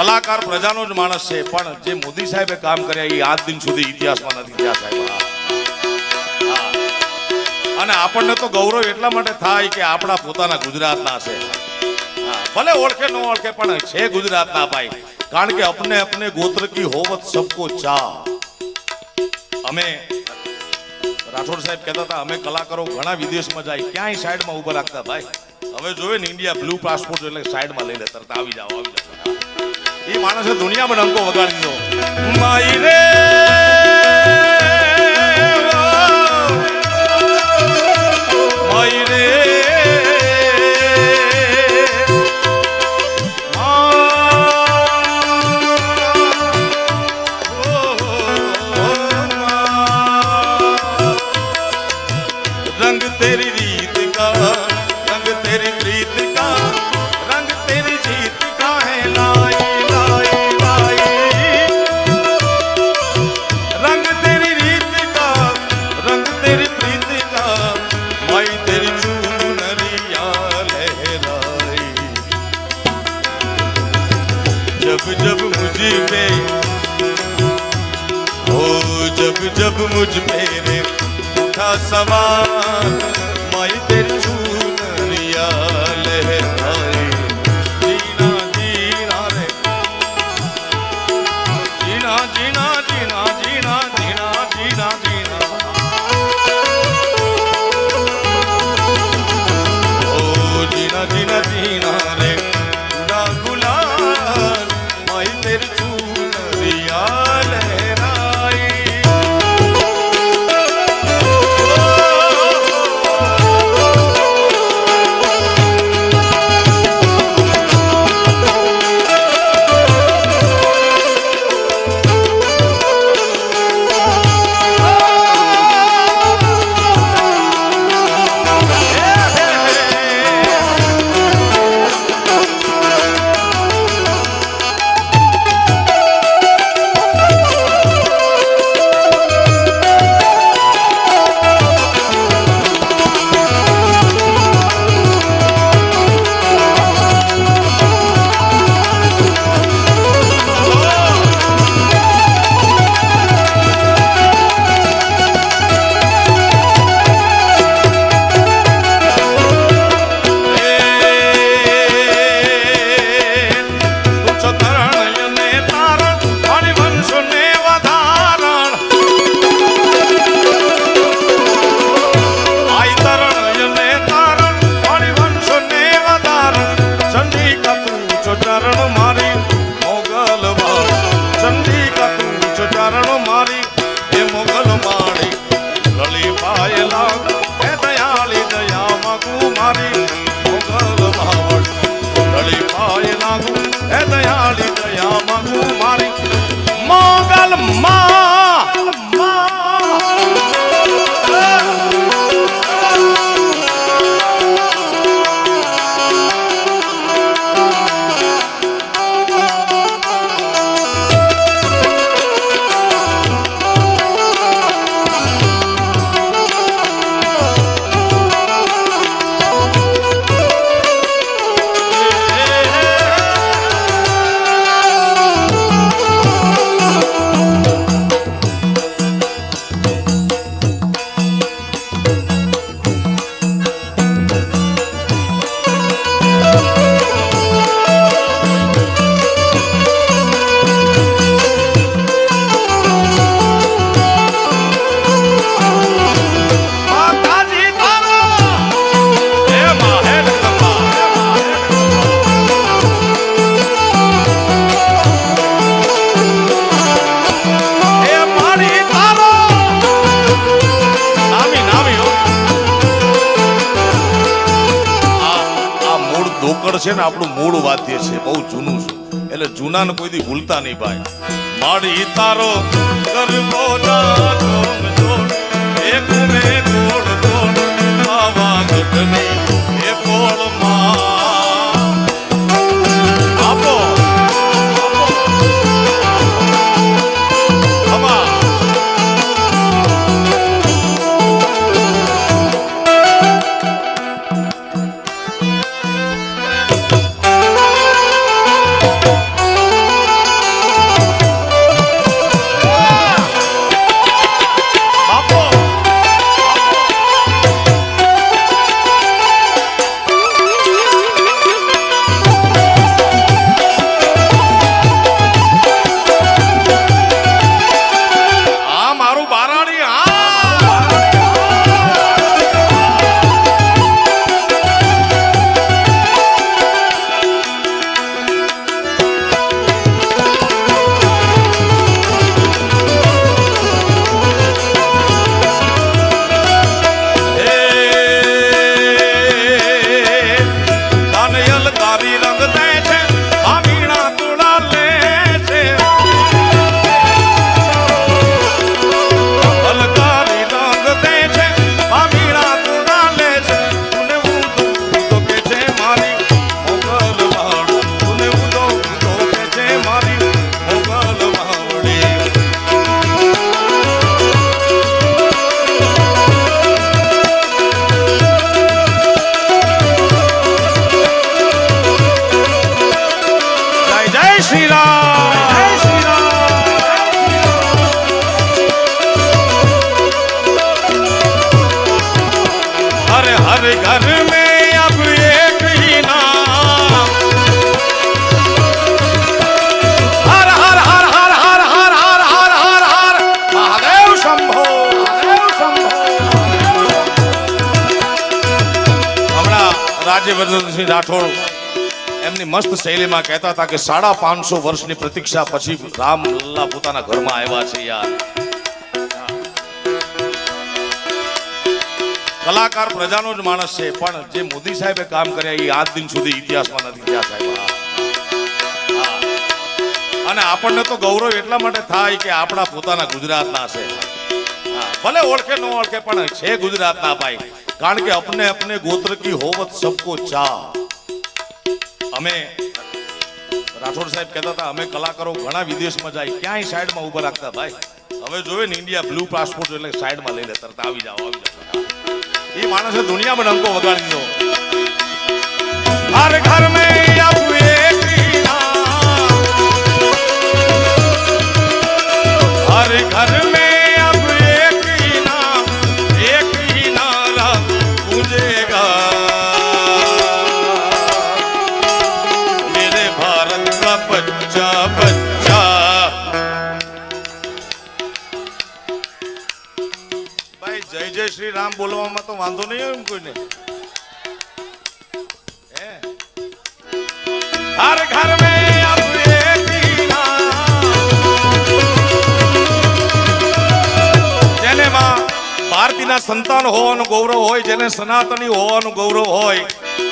કલાકાર પ્રજાનો જ માણસ છે, પણ જે મોદી સાહેબે કામ કર્યા એ આજ દિન સુધી ઇતિહાસમાં નથી થયા સાહેબ. અને આપણને તો ગૌરવ એટલા માટે થાય કે આપણા પોતાના ગુજરાતના છે. ભલે ઓળખે ન ઓળખે પણ છે ગુજરાતના ભાઈ. કારણ કે અપને અપને ગોત્ર કી હોવત સબકો ચાહ. અમે રાઠોડ સાહેબ કહેતા હતા અમે કલાકારો ઘણા વિદેશમાં જાય, ક્યાંય સાઈડમાં ઉભા રાખતા ભાઈ. હવે જોવે ને ઇન્ડિયા બ્લુ પાસપોર્ટ એટલે સાઈડમાં લઈ લે, તરત આવી જાઓ આવી જાઓ. એ માણસે દુનિયામાં ડંકો વગાડી દીધો. માઈ રે માઈ રે रंग तेरी रीत का रंग तेरी प्रीत का रंग तेरी जीत का है लाई लाई लाई. रंग तेरी રીત का रंग तेरी प्रीत का माई तेरी चुनरिया लहराई. जब जब मुझ पे हो जब जब मुझ पे रे सवार माई तेरी चुनरिया लहराई. जीना जीना रे जीना जीना जीना जीना जीना जीना जीना ओ जीना जीना जीना रे गुला गुलाल माई तेरी चुनरिया लहराई. છે ને આપણું મૂળ વાદ્ય છે, બહુ જૂનું છે, એટલે જૂનાને કોઈ દી ભૂલતા નહીં ભાઈ. માડી તારો કરવો જાતો જોડ એક મે ગોળ ગોળ આવા ગઢની એ પોળમાં આપો હમા श्री राम, जय श्री राम। हर हर घर में अब एक ही नाम, हर हर हर हर हर हर हर हर हर हर महादेव शंभो, महादेव शंभो। हमारा राज्यवर्धन सिंह राठौड़ એમની મસ્ત શૈલીમાં કહેતા હતા કે 550 વર્ષની પ્રતીક્ષા પછી રામ લલ્લા પોતાના ઘરમાં આવ્યા છે યાર। કલાકાર પ્રજાનો જ માણસ છે, પણ જે મોદી સાહેબે કામ કર્યા એ આજ દિન સુધી ઇતિહાસમાં નથી થયા સાહેબ। અને આપણને તો ગૌરવ એટલા માટે થાય કે આપણા પોતાના ગુજરાતના છે। ભલે ઓળખે ન ઓળખે પણ છે ગુજરાતના ભાઈ, કારણ કે અપને અપને ગોત્ર કી હોવત સબકો ચાહ। અમે રાઠોડ સાહેબ કહેતા હતા અમે કલાકારો ઘણા વિદેશમાં જાય, ક્યાંય સાઈડમાં ઉભા રાખતા ભાઈ। હવે જોવે ને ઇન્ડિયા બ્લુ પાસપોર્ટ એટલે સાઈડમાં લઈ લે, તરત આવી જાઓ આવી જાઓ। એ માણસે દુનિયામાં ડંકો વગાડી દીધો। હર ઘર મેં અબ એક ही नाम, हर घर में अब एक ही नाम, एक ही नारा गूंजेगा, मेरे भारत का बच्चा बच्चा। भाई जय जय श्री राम बोलવામાં તો વાંધો નહીં હોય એમ કોઈને। हर घर में अब एक ही नाम, જેને માં ભારતીના સંતાન હોવાનું ગૌરવ હોય, જેને સનાતની હોવાનું ગૌરવ હોય,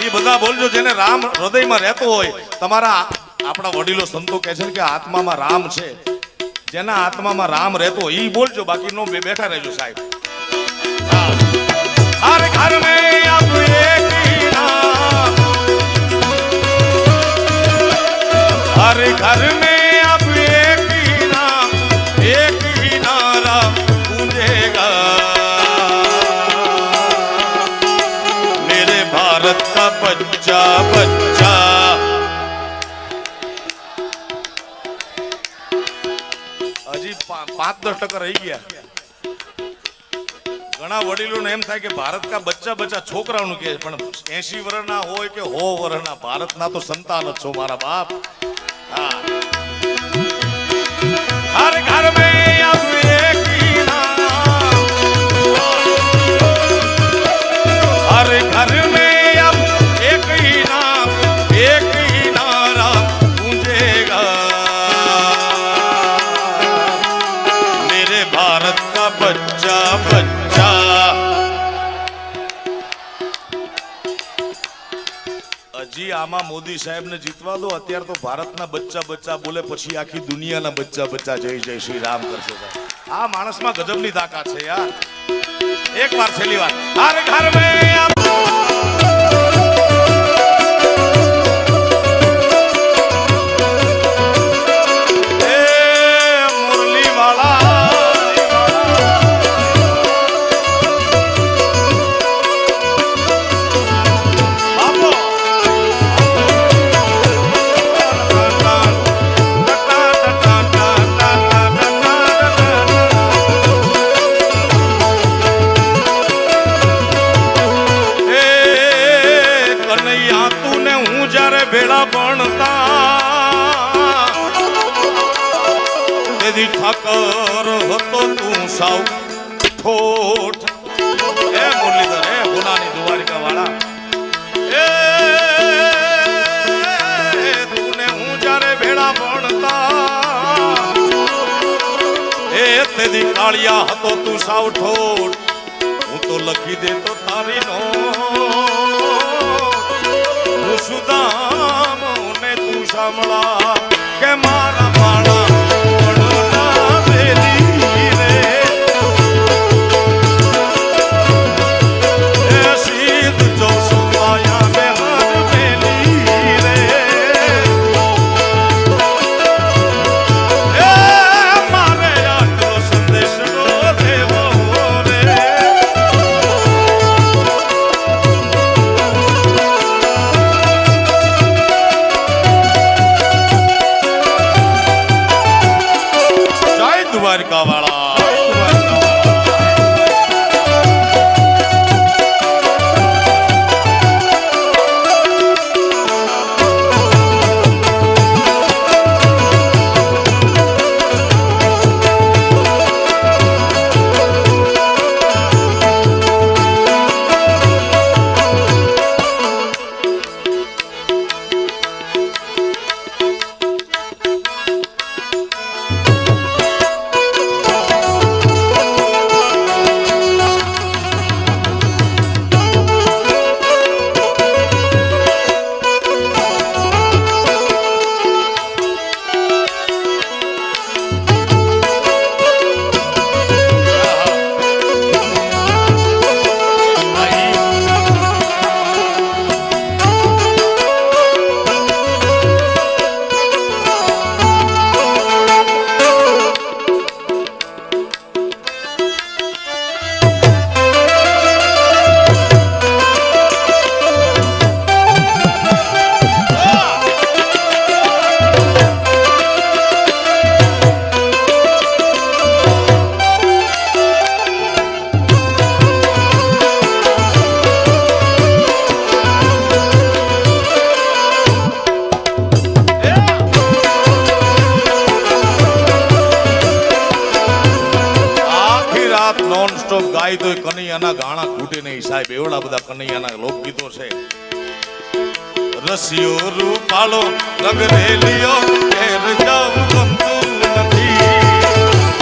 એ બધા બોલજો। જેને રામ હૃદયમાં રહેતો હોય, તમારા આપણા વડીલો સંતો કહે છે કે આત્મામાં રામ છે, જેના આત્મામાં રામ રહેતો હોય એ બોલજો, બાકી નો બેઠા રહેજો સાહેબ। हर घर में अब एक ही नाम, हर घर में अब एक ही नाम, एक ही नारा गूंजेगा, मेरे भारत का बच्चा बच्चा। હજી 5-10% રહી ગયા। ઘણા વડીલોને એમ થાય કે ભારત કા બચ્ચા બચ્ચા છોકરાઓનું કહે, પણ 80 વર્ષના હોય કે 100 વર્ષના, ભારતના તો સંતાન જ છો મારા બાપ। हर घर में अब एक ही नाम, हर घर में अब एक ही नाम, एक ही नारा गूंजेगा, मेरे भारत का बच्चा बच्चा। હજી આમાં મોદી સાહેબને જીતવા દો, અત્યારે તો ભારતના બચ્ચા બચ્ચા બોલે, પછી આખી દુનિયાના બચ્ચા બચ્ચા જય જય શ્રી રામ કરશે। આ માણસમાં ગજબની તાકાત છે યાર। એક વાર છેલ્લી વાર, હર ઘર મેં ભેળા ભણતા તેથી ઠાકર હતો તું સાવ ઠોઠ। હે મુરલીધર, હે ગુનાની દ્વારિકા વાળા, તું ને હું જ્યારે ભેળા ભણતા એ તેથી કાળિયા હતો તું સાવ ઠોઠ। હું તો લખી દેતો તારી નો સુદામ ને તું સાંભળા કે મારા માળા વડોના વેલી રે, એ સીધ જો સુવાયા બેહર વેલી રે, એ મારે આટલો સંદેશ નો દેવો રે। દ્વારકા વાળા ગાય તો કનૈયાના ગાણા ખૂટે નહીં સાહેબ એવડા બધા કનૈયાના લોકગીતો છે રસિયો રૂપાળો રંગ રેલિયો ઘેર જાવું ગમતું નથી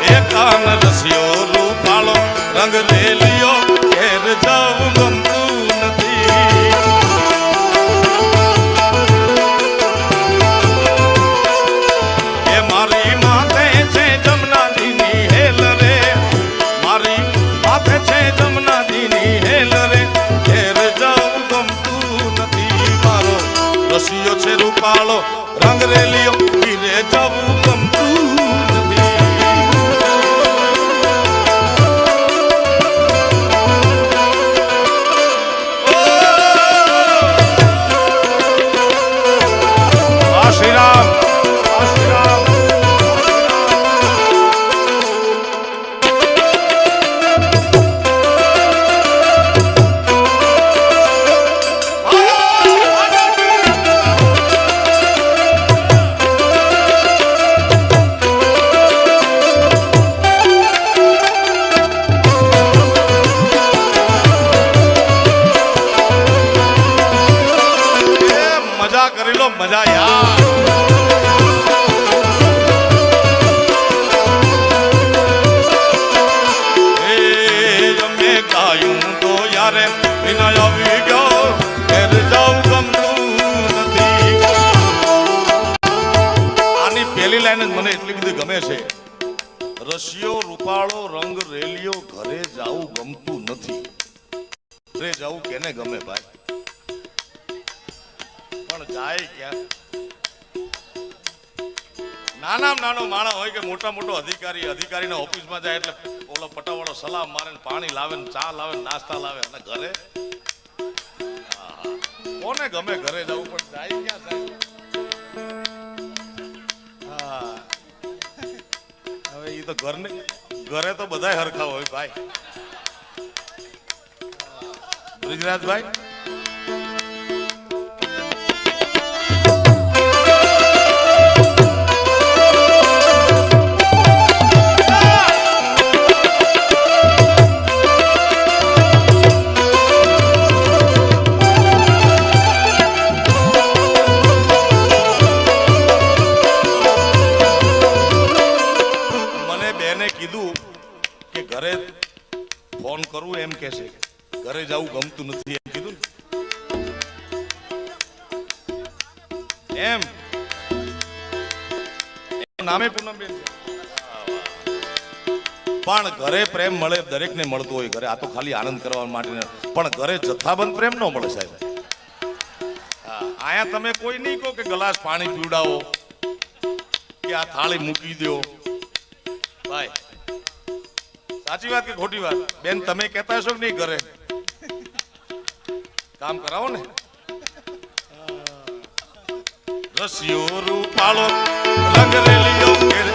એ કાન રસિયો રૂપાળો રંગ રેલિયો ઘેર જાવું ગમતું નથી એ મારી માથે છે જમનાજીની હેલ રે મારી માથે છે જમનાજીની હેલ રે ઘેર જાવું ગમતું નથી મારો રસિયો છે રૂપાળો રંગ રેલિયો ઘેર જાવું ગમતું નથી શ્રી રામ શ્રી રામ મજા કરી લો મજા યાર મને એટલી બધી ગમે છે રસિયો રૂપાળો રંગ રેલિયો ઘરે જાવું ગમતું નથી ઘરે જાવું કેને ગમે ભાઈ પણ જાય ક્યાં નાનામાં નાનો માણસ હોય કે મોટો અધિકારીના ઓફિસમાં જાય એટલે ઓલો પટાવાળો સલામ મારે ને પાણી લાવે ને ચા લાવે ને નાસ્તા લાવે અને ઘરે કોને ગમે ઘરે જવું પણ જાય ક્યાં સાહેબ હવે એ તો ઘરે તો બધાય હરખા હોય ભાઈ બ્રિજરાજભાઈ ફોન કરવું એમ કે છે ઘરે જવું ગમતું નથી એમ કીધું એમ નામે પૂનમબેન પણ ઘરે પ્રેમ મળે દરેકને મળતો હોય ઘરે આ તો ખાલી આનંદ કરવા માટે પણ ઘરે જથ્થાબંધ પ્રેમ ન મળે સાહેબ આયા તમે કોઈ નહીં કહો કે ગ્લાસ પાણી પીવડાવો કે આ થાળી મૂકી દો ભાઈ સાચી વાત કે ખોટી વાત બેન તમે કહેતા હશો કે નહીં ઘરે કામ કરાવો ને રસિયો રૂપાળો રંગ રેલિયો ઘેર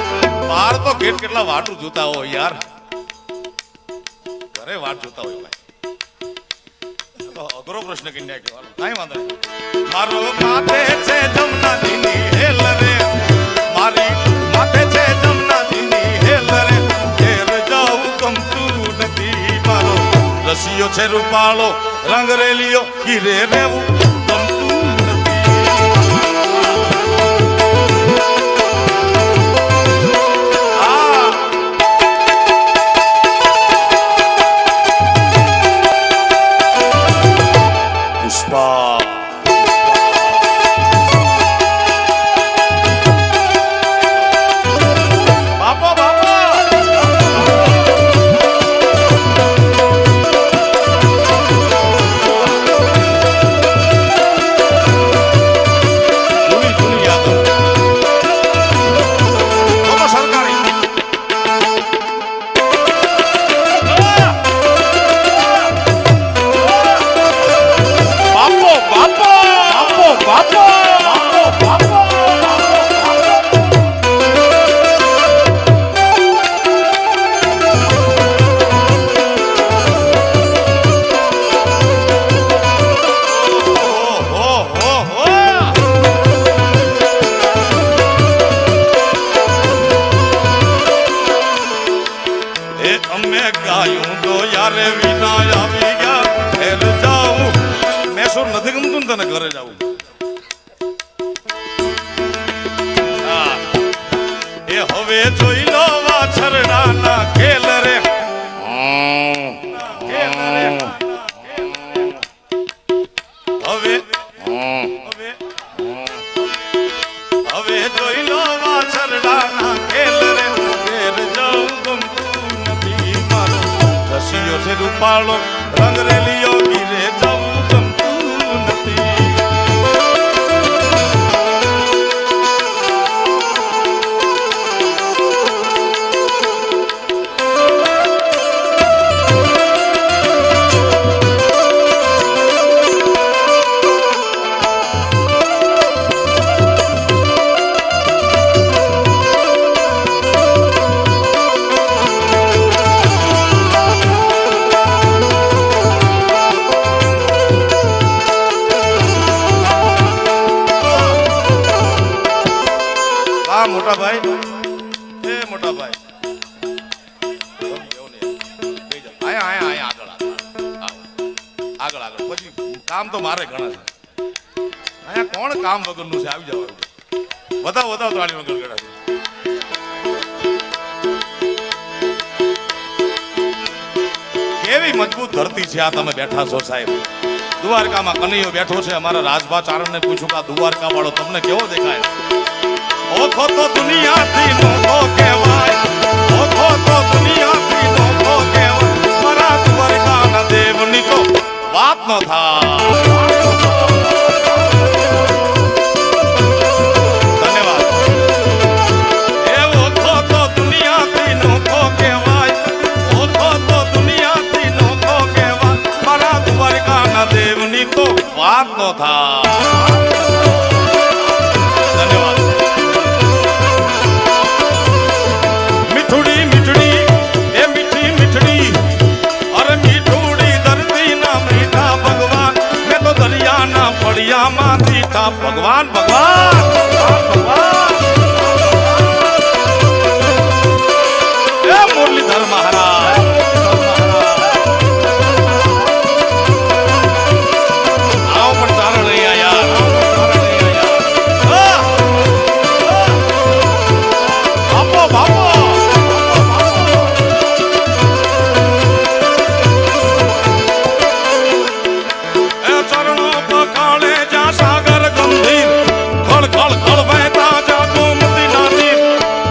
બાર તો ઘેર કેટલા વાટું જોતા હોય યાર ઘરે વાટ જોતા હોય ભાઈ તો અઘરો પ્રશ્ન કરી નાખ્યો કાંઈ વાંધો નહીં મારો માથે છે જમનાજીની હેલ રે મારી માથે છે જમનાજીની હેલ રે ઘેર જાઉં ગમતું નથી મારો રસિયો છે રૂપાળો રંગ રેલિયો ઘીરે રેવું ગમતું ઘરે જાવું એ હવે જોઈ લો વાછરડાના ખેલ રે હવે હવે જોઈ લો વાછરડાના ખેલ રે ઘેર જાઉં ગમતું નથી મારો રસિયો છે રૂપાળો રંગ રેલિયો ઘીરે જાઉં ગમતું નથી મોટા ભાઈ એ મોટા ભાઈ આગળ આગળ પછી કામ તો મારે ઘણા છે અહીંયા કોણ કામ વગરનું છે આવી જાવ વધાવો તાળી વગર ગણા કેવી મજબૂત ધરતી છે આ તમે બેઠા છો સાહેબ દ્વારકામાં કનૈયો બેઠો છે અમારા રાજભા ચારણ ને પૂછું કે આ દ્વારકા વાળો તમને કેવો દેખાય ઓખો તો દુનિયાથી નોખો કહેવાય ઓખો તો દુનિયાથી નોખો કહેવાય મારા દ્વારકાના દેવની તો વાત ન થાય ધન્યવાદ એ ઓખો તો દુનિયાથી નોખો કહેવાય ઓખો તો દુનિયાથી નોખો કહેવાય મારા દ્વારકાના દેવની તો વાત ન થાય ધન્યવાદ ભગવાન ભગવાન એ મુરલીધર મહારાજ આવો પણ ચારણ અહીંયા યાર બાપો બાપો એ ચરણો પકાળે જા સાગર ગંભીર ખળ ખળ ખળ વહેતા જા ગોમતી નદી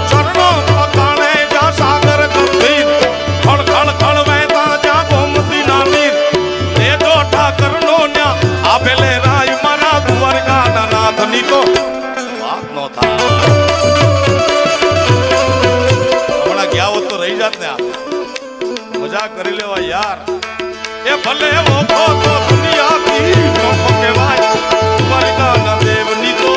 ચરણો પકાળે જા સાગર ગંભીર ખળ ખળ ખળ વહેતા જા ગોમતી નદી દેજો ઠાકરનો ન્યા આપેલે રાય મારા દ્વારકાના નાથની તો વાત નો થાય હમણાં ગયા હોત તો રહી જાત ને આ મજા કરી લેવા યાર એ ભલે ઓખો તો દુનિયાથી નોખો કહેવાય દ્વારકાના દેવની તો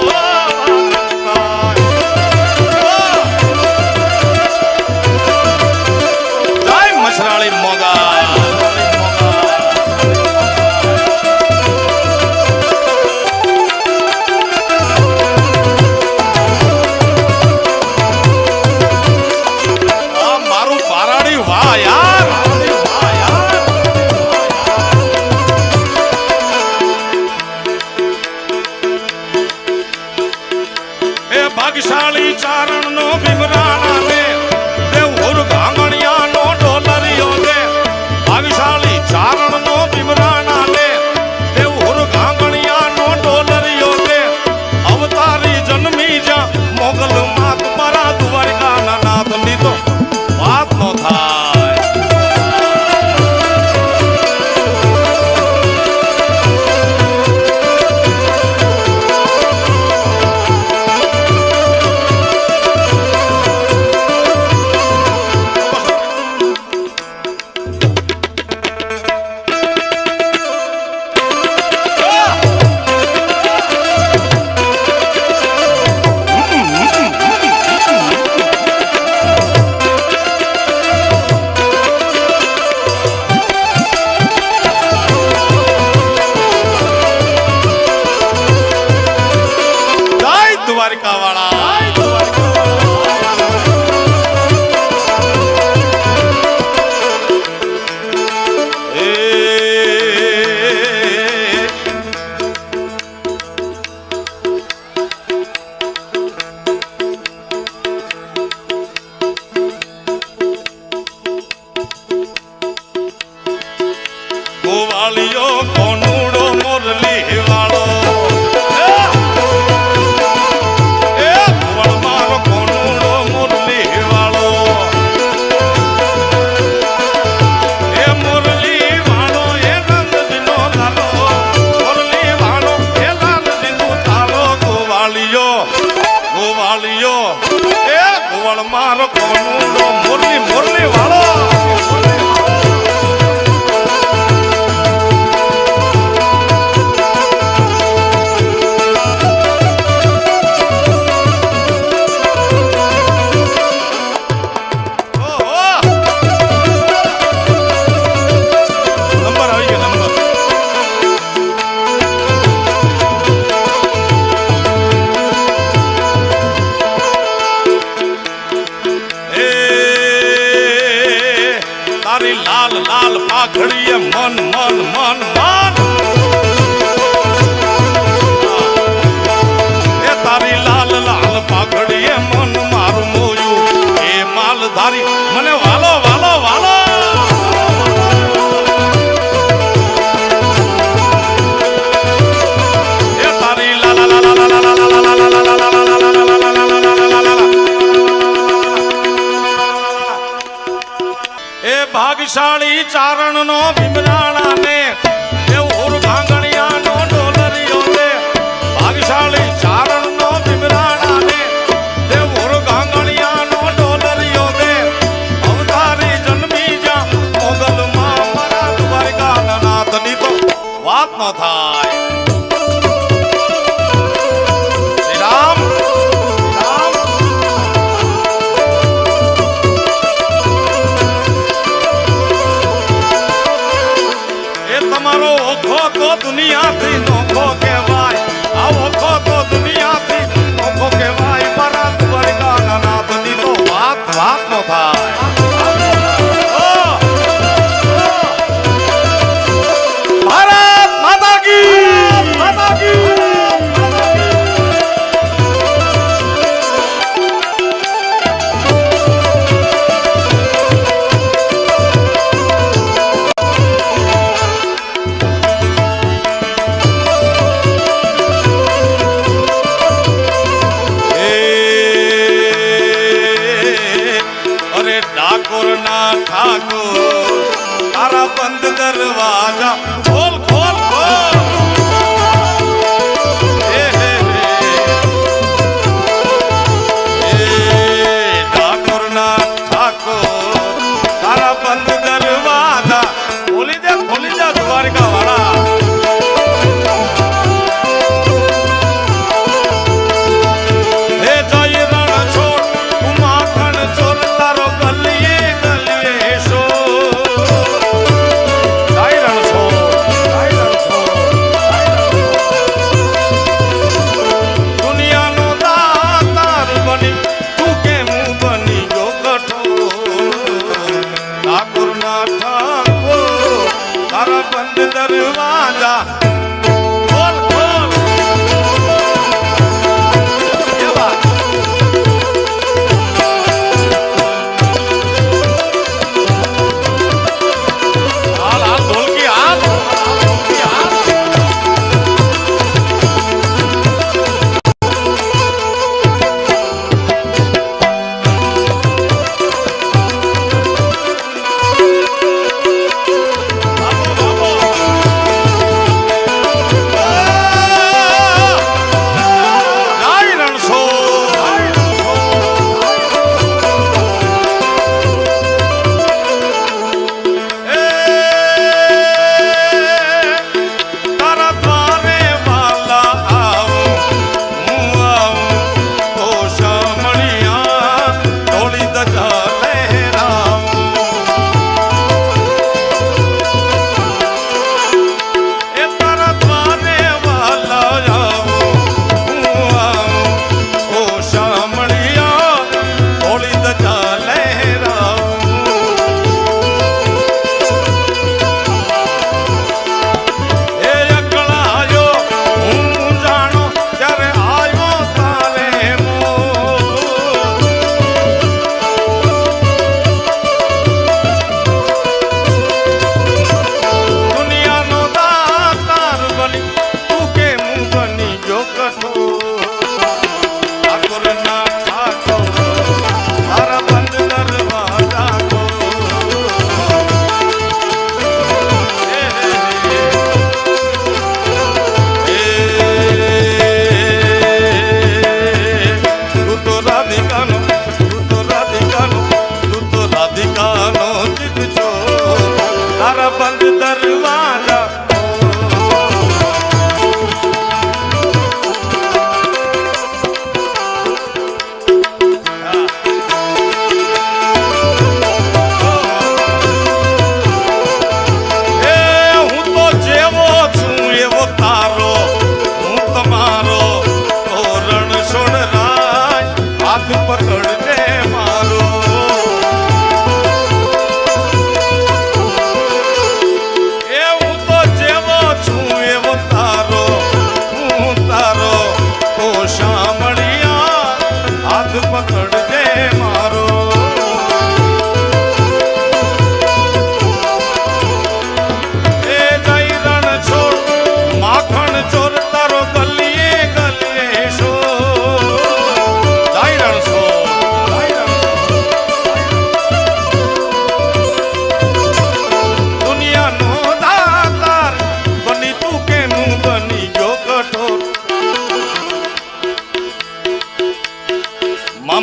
ભાગશાળી ચારણ નો ભીમરાણા ને દેવહુર ગાંગણિયા નો ડોલરિયો ને ભાગશાળી ચારણ નો ભીમરાણા ને દેવહુર ગાંગણિયા નો ડોલરિયો ને અવતારી જન્મી જા મોગલ માત મારા દ્વારકા ના નાથ ની તો વાત નો થાય. દ્વારકા વાળા ગોવાળિયો કોનુડો મોરલી વાળો મારો કોનુડો મોરલી મોરલી વાળો નંબર આવી ગયો નંબર. તારી લાલ લાલ પાઘડીએ મન મન મન મન એ તારી લાલ લાલ પાઘડીએ મન મારું મોયું એ માલધારી મને વાલો વાલો વાલો એ તારી લાલ લાલ લાલ લાલ ભાગશાળી ચારણ નો ભીમરાણા ને દેવહુર ગાંગણિયા નો ડોલરિયો ને ભાગશાળી ચારણ નો ભીમરાણા ને દેવહુર ગાંગણિયા નો ડોલરિયો ને અવતારી જન્મી જા મોગલ માં મારા દ્વારકા ના નાથ ની તો વાત ન થાય. શ્રી રામ રામ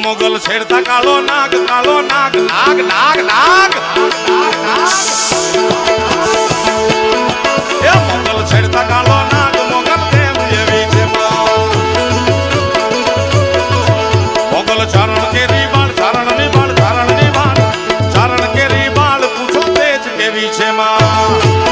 મોગલ છેડતા કાળો નાગ કાળો નાગ નાગ નાગ નાગ એ મોગલ છેડતા કાળો નાગ મોગલ દેવ એવી છે મોગલ ચારણ કેરી બાળ ચારણ ની બાળ ચારણ ની બાળ ચારણ કેરી બાળ પૂછો તેજ કેવી છે માં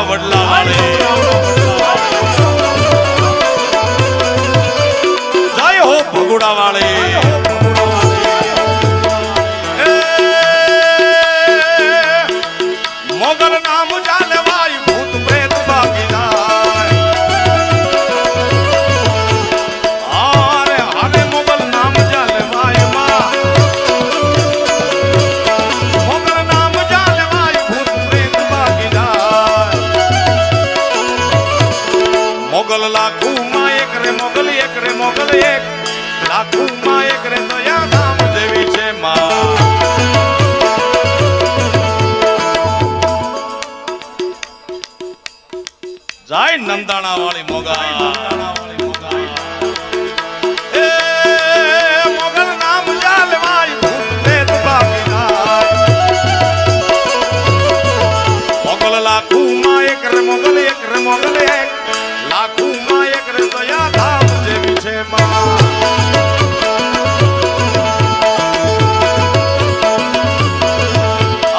વડલા વાળે જય હો ભગુડા વાળે મોગલ નામ ચાલે વાય ભૂત પ્રેત ભાગી જાય હારે હારે મોગલ નામ ચાલે વાય માં મોગલ નામ ચાલે વાય ભૂત પ્રેત ભાગી જાય મોગલ લાખું માં એક રે મોગલ એક રે મોગલ એક લાખું માં એક રે દયા નામ જેવી છે માં જાય નંદાણા વાળી મોગા એ મોગલ નામ જાલવાય ભૂત પ્રેત ભાગી જાય મોગલ લાખું માં એક રે મોગલ એક રે મોગલ એક લાખું માં એક રે દયા ધામ જેવી છે માં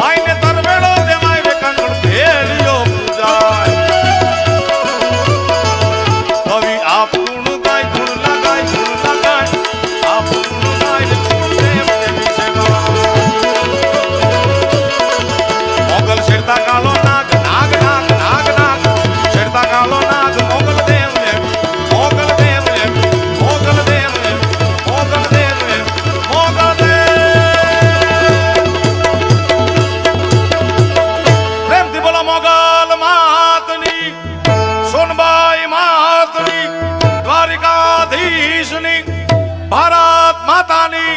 આઈને તરવેડો દેવાય રે કંકણ ભેલિયો પૂજાય કવિ આપ ગુણ ગાય ગુણ લગાય આપ ગુણ ગાય ગુણ દેવ દેવી છે મોગલ શેરતા કાળો નાગ નાગ નાગ નાગ નાગ શેરતા કાળો નાગ મોગલ દેવ મોગલ દેવ મોગલ દેવ મોગલ દેવ મોગલ દેવ પ્રેમથી બોલો મોગલ માતની સોનબાઈ માતની દ્વારિકાધીશની ભારત માતાની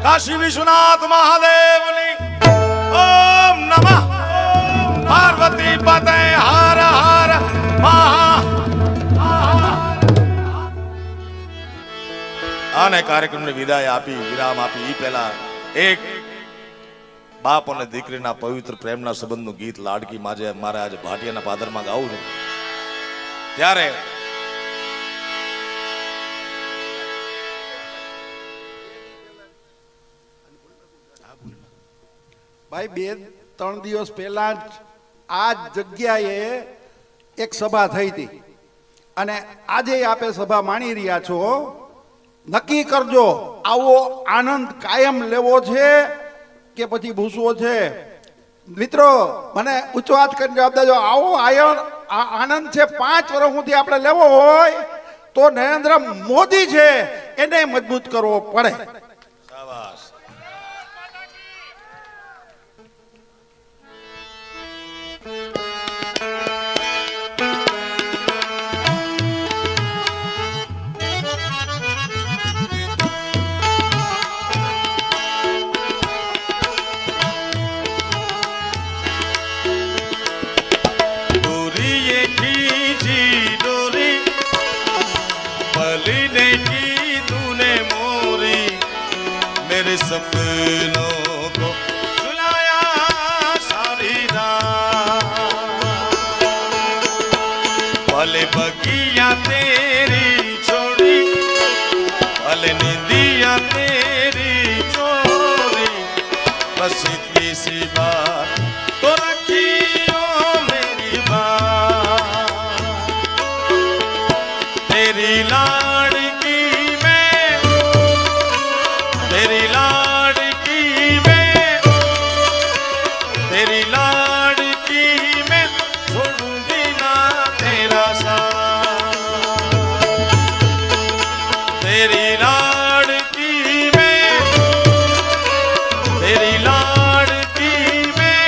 કાશી વિશ્વનાથ મહાદેવની ઓમ નમઃ પાર્વતી પતે હર હર મહા આને કાર્યક્રમને વિદાય આપી વિરામ આપી ઈ પહેલા એક બાપ અને દીકરીના પવિત્ર પ્રેમના સંબંધનું ગીત લાડકી માજે મારે આજે ભાટિયાના પાદરમાં ગાવું છું ત્યારે ભાઈ 2-3 દિવસ પહેલા જ આ જગ્યાએ એક સભા થઈ હતી અને આજે આપે સભા માણી રહ્યા છો. નક્કી કરજો આવો આનંદ કાયમ લેવો છે કે પછી ભૂસવો છે. મિત્રો મને ઊંચો હાથ કરીને જવાબ દેજો. આવો આનંદ છે 5 વર્ષ સુધી આપણે લેવો હોય તો નરેન્દ્ર મોદી છે એને મજબૂત કરવો પડે. શાબાશ. सपनों को सुलाया सारी रात भले बगिया तेरी छोड़ी भले निंदिया तेरी छोड़ी बस इतनी सी बात तो रखी हो मेरी बात तेरी लाड़की में तेरी लाड़की में तेरी लाड़की में छोड़ूंगी ना तेरा साथ तेरी लाड़की में तेरी लाड़की में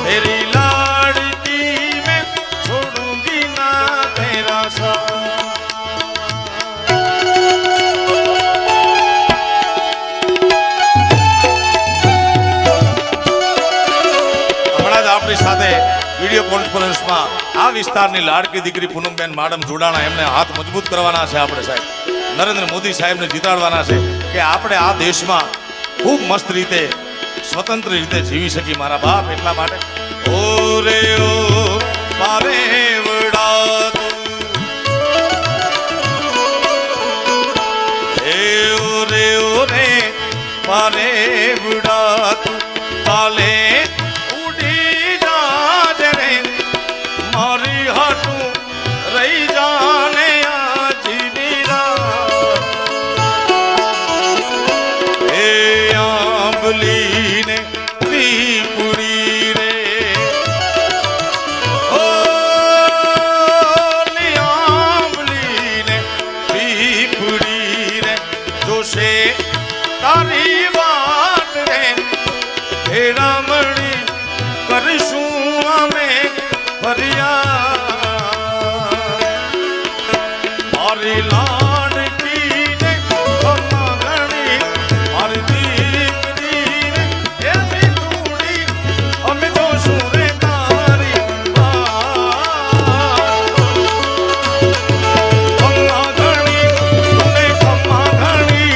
तेरी लाड़की में छोड़ूंगी ना तेरा साथ. આપણી સાથે વિડીયો કોન્ફરન્સમાં આ વિસ્તારની લાડકી દીકરી પૂનમબેન માડમ જોડાણા એમને હાથ મજબૂત કરવાના છે. આપણે સાહેબ નરેન્દ્ર મોદી સાહેબને જીતાડવાના છે કે આપણે આ દેશમાં ખૂબ મસ્ત રીતે સ્વતંત્ર રીતે જીવી શકીએ મારા બાપ. એટલા માટે ઓ રે ઓ મારે વડા ઓ રે મારે વડા કાલે મારી હાટું રહી જાને આજની રાત એ આંબલીને પીપુડી રે ઓ આંબલીને પીપુડી રે જોશે તારી વાત રે હેરામણી કરશું અમે મારી લાડકી ને ઘણી મારી દીકરી ને એવી તૂડી અમે જોશું રે તારી ખમ્મા ઘણી તમે ખમ્મા ઘણી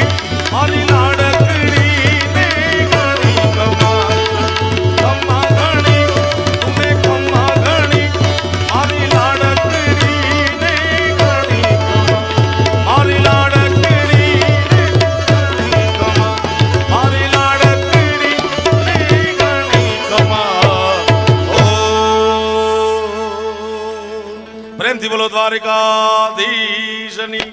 મારી લાડકડી ને ઘણી ખમ્મા ઘણી તમે ખમ્મા ઘણી મારી લાડકડી ને ઘણી મારી લાડકડી ને ઘણી મારી લાડકડી ને ઘણી ઓ પ્રેમથી બોલો દ્વારિકાધીશની